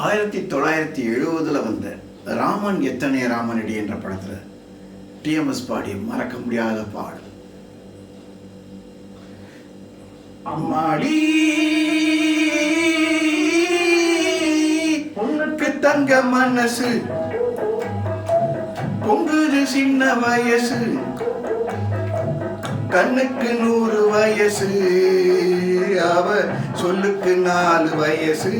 1970 வந்த ராமன் எத்தனை ராமனடி என்ற படத்தில் டிஎம்எஸ் பாடிய மறக்க முடியாத பாடல். அம்மாடி உனக்கு தங்க மனசு பொங்குது சின்ன வயசு, கண்ணுக்கு 100 வயசு, அவ சொல்லுக்கு 4 வயசு,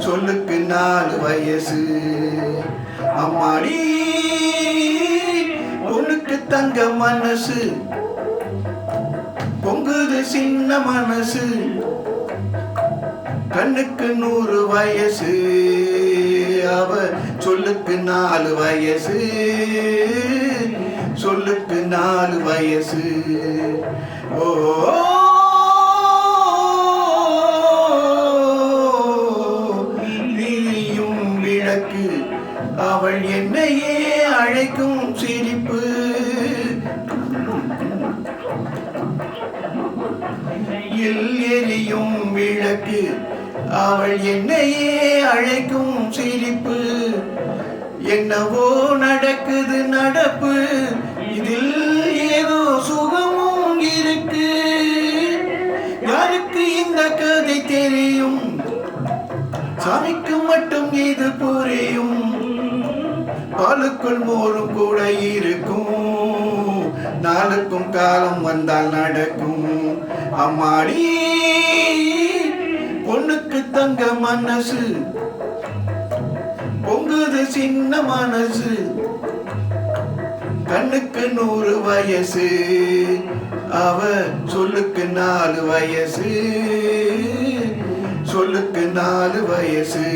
சொல்லுக்கு 4 வயசு. அம்மாடி உனக்கு தங்க மனசு பொங்குது சின்ன மனசு, கண்ணுக்கு 100 வயசு, அவ சொல்லுக்கு 4 வயசு, சொல்லுக்கு 4 வயசு. ஓ விழியும் விளக்கு அவள் என்னையே அழைக்கும் சிரிப்பு, எரியும் விளக்கு அவள் என்னையே அழைக்கும் சிரிப்பு. என்னவோ நடக்குது நடப்பு, இதில் ஏதோ சுகமும் இருக்கு. யாருக்கு இந்த கதை தெரியும், சாமிக்கு மட்டும் இது புரியும். பாலுக்குள் மோரும் கூட இருக்கும், நாளுக்கும் காலம் வந்தால் நடக்கும். அம்மாடி பொண்ணுக்கு தங்க மனசு பொங்குது சின்ன மனசு, கண்ணுக்கு 100 வயசு, அவ சொல்லுக்கு 4 வயசு, சொல்லுக்கு 4 வயசு.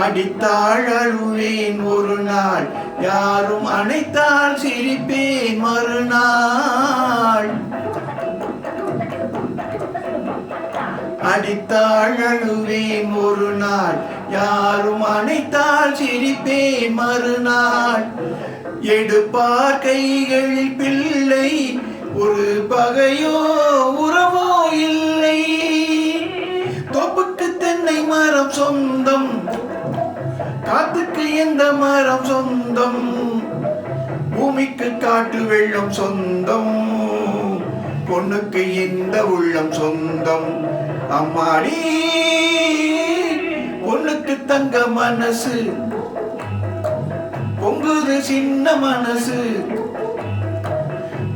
அடித்தாள் அழுவேன் ஒரு நாள், யாரும் அணைத்தால் சிரிப்பேன் மறுநாள். அடித்தாள் அழுவேன் ஒரு நாள், யாரும் அணைத்தால் சிரிப்பேன் மறுநாள். எடுப்பார் கைகளில் பிள்ளை, ஒரு பகையோ உறவோ இல்லை. தோப்புக்கு தென்னை மரம் சொந்தம், காத்துக்கு எந்த மரம் சொந்தம், பூமிக்கு காட்டு வெள்ளம் சொந்தம், பொண்ணுக்கு இந்த உள்ளம் சொந்தம். அம்மாடி பொண்ணுக்கு தங்க மனசு பொங்குது சின்ன மனசு,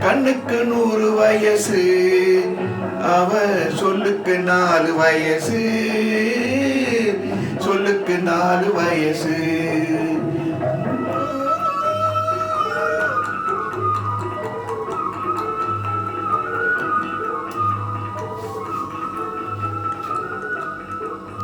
கண்ணுக்கு 100 வயசு, அவ சொல்லுக்கு 4 வயசு, சொல்லுக்கு 4 வயசு.